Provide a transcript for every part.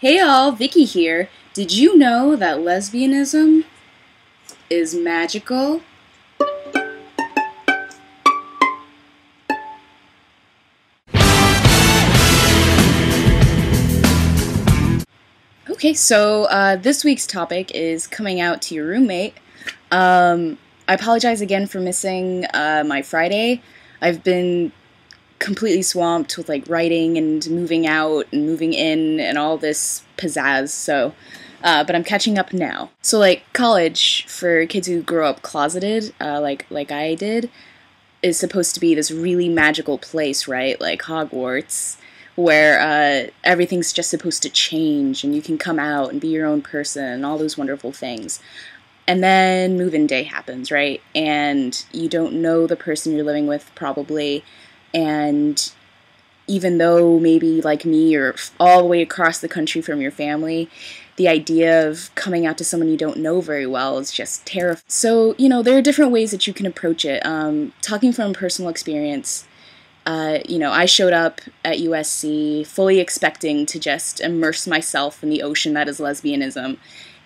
Hey all, Vicky here. Did you know that lesbianism is magical? Okay, so this week's topic is coming out to your roommate. I apologize again for missing my Friday. I've been completely swamped with like writing and moving out and moving in and all this pizzazz, so but I'm catching up now. So like college for kids who grow up closeted, like I did, is supposed to be this really magical place, right? Like Hogwarts, where everything's just supposed to change and you can come out and be your own person and all those wonderful things. And then move-in day happens, right? And you don't know the person you're living with probably, and even though maybe like me you're all the way across the country from your family, the idea of coming out to someone you don't know very well is just terrifying. So, there are different ways that you can approach it. Talking from personal experience, I showed up at USC fully expecting to just immerse myself in the ocean that is lesbianism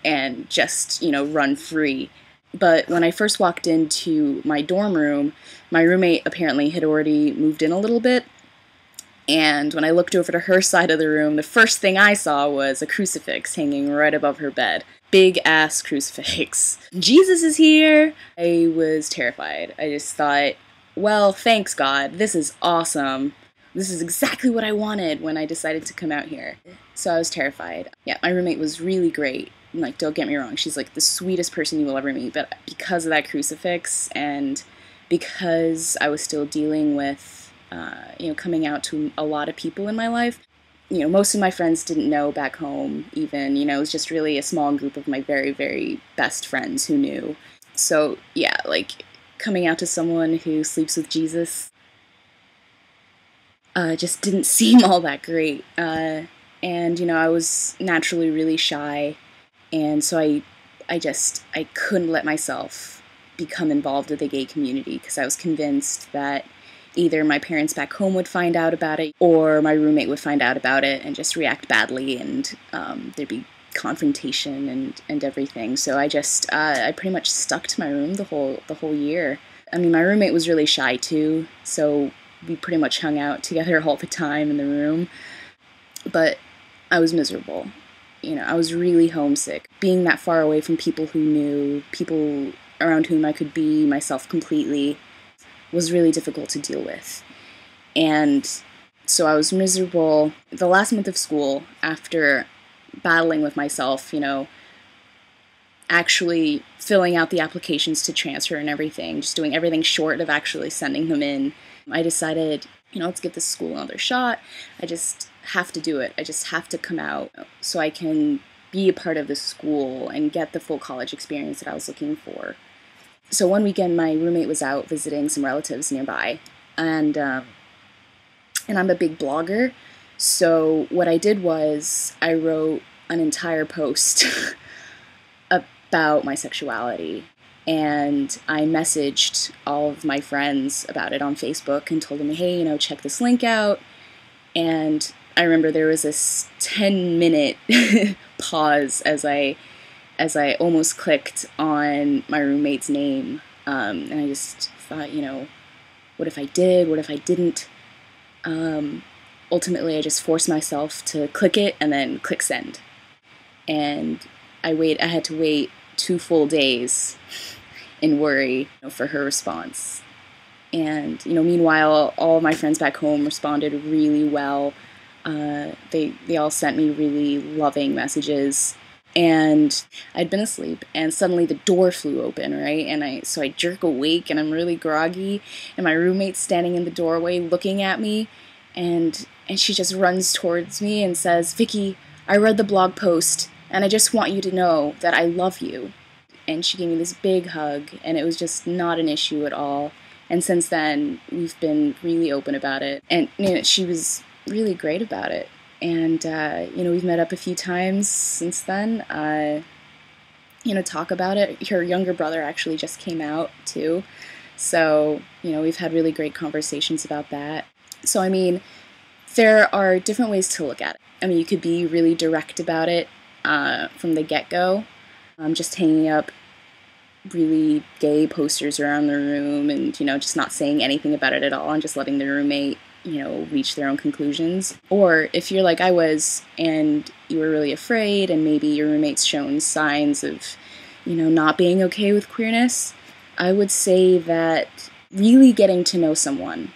and just, run free. But when I first walked into my dorm room, my roommate apparently had already moved in a little bit, and when I looked over to her side of the room, the first thing I saw was a crucifix hanging right above her bed. Big-ass crucifix. Jesus is here! I was terrified. I just thought, well, thanks God, this is awesome. This is exactly what I wanted when I decided to come out here. So I was terrified. Yeah, my roommate was really great. Like, don't get me wrong, she's like the sweetest person you will ever meet, but because of that crucifix and because I was still dealing with, coming out to a lot of people in my life, most of my friends didn't know back home even, it was just really a small group of my very, very best friends who knew. So, yeah, like, coming out to someone who sleeps with Jesus just didn't seem all that great. And, I was naturally really shy. And so I couldn't let myself become involved with the gay community because I was convinced that either my parents back home would find out about it or my roommate would find out about it and just react badly, and there'd be confrontation and everything. So I pretty much stuck to my room the whole year. I mean, my roommate was really shy too, so we pretty much hung out together all the time in the room. But I was miserable. I was really homesick. Being that far away from people who knew, people around whom I could be myself completely, was really difficult to deal with. And so I was miserable. The last month of school, after battling with myself, actually filling out the applications to transfer and everything, just doing everything short of actually sending them in, I decided, let's give this school another shot. I just have to do it. I just have to come out so I can be a part of the school and get the full college experience that I was looking for. So one weekend, my roommate was out visiting some relatives nearby, and I'm a big blogger, so what I did was I wrote an entire post about my sexuality, and I messaged all of my friends about it on Facebook and told them, hey, check this link out. And I remember there was this 10-minute pause as I almost clicked on my roommate's name, and I just thought, what if I did, what if I didn't? Ultimately, I just forced myself to click it and then click send. And I had to wait 2 full days in worry for her response. And, meanwhile, all of my friends back home responded really well. They all sent me really loving messages. And I'd been asleep, and suddenly the door flew open, right? And so I jerk awake, and I'm really groggy, and my roommate's standing in the doorway looking at me, and she just runs towards me and says, Vicky, I read the blog post, and I just want you to know that I love you. And she gave me this big hug, and it was just not an issue at all. And since then, we've been really open about it, and she was really great about it. And, we've met up a few times since then, talk about it. Her younger brother actually just came out, too. So, we've had really great conversations about that. So, I mean, there are different ways to look at it. I mean, you could be really direct about it from the get-go, just hanging up really gay posters around the room and, just not saying anything about it at all and just letting the roommate, reach their own conclusions. Or if you're like I was and you were really afraid and maybe your roommate's shown signs of, not being okay with queerness, I would say that really getting to know someone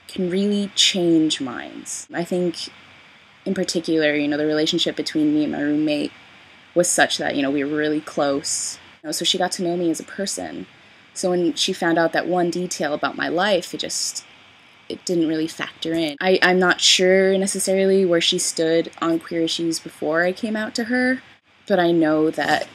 can really change minds. I think in particular, the relationship between me and my roommate was such that, we were really close. So she got to know me as a person. So when she found out that one detail about my life, it didn't really factor in. I'm not sure necessarily where she stood on queer issues before I came out to her, but I know that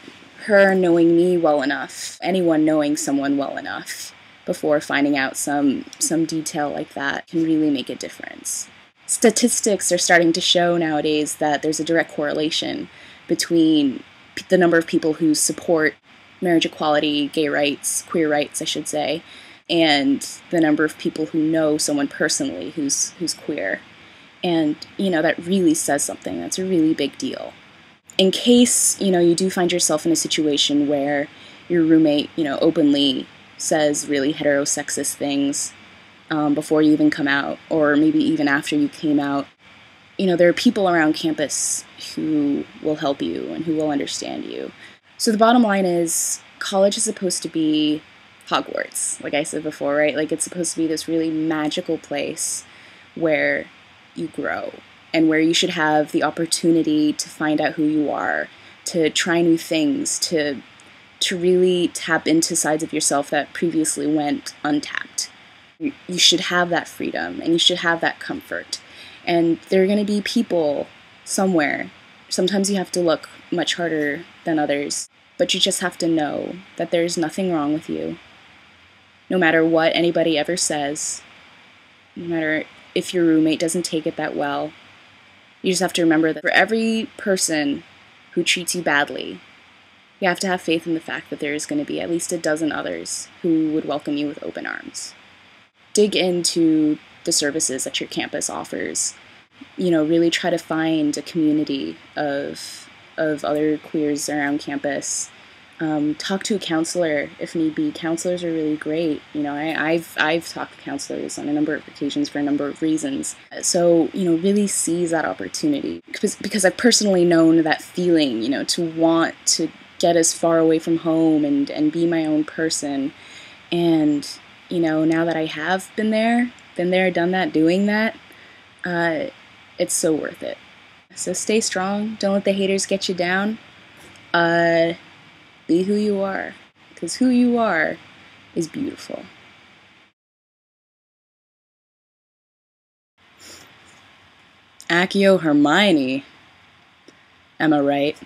her knowing me well enough, anyone knowing someone well enough before finding out some detail like that can really make a difference. Statistics are starting to show nowadays that there's a direct correlation between the number of people who support marriage equality, gay rights, queer rights, I should say, and the number of people who know someone personally who's queer. And, that really says something. That's a really big deal. In case, you do find yourself in a situation where your roommate, openly says really heterosexist things before you even come out, or maybe even after you came out, there are people around campus who will help you and who will understand you. So the bottom line is, college is supposed to be Hogwarts, like I said before, right? Like, it's supposed to be this really magical place where you grow and where you should have the opportunity to find out who you are, to try new things, to really tap into sides of yourself that previously went untapped. You should have that freedom and you should have that comfort. And there are going to be people somewhere. Sometimes you have to look much harder than others, but you just have to know that there's nothing wrong with you. No matter what anybody ever says, no matter if your roommate doesn't take it that well, you just have to remember that for every person who treats you badly, you have to have faith in the fact that there is going to be at least a dozen others who would welcome you with open arms. Dig into the services that your campus offers. Really try to find a community of other queers around campus. Talk to a counselor if need be. Counselors are really great. I've talked to counselors on a number of occasions for a number of reasons. So, really seize that opportunity. Because I've personally known that feeling, to want to get as far away from home and be my own person. And, now that I have been there, done that, doing that, it's so worth it. So stay strong. Don't let the haters get you down. Be who you are, because who you are is beautiful. Accio Hermione. Am I right?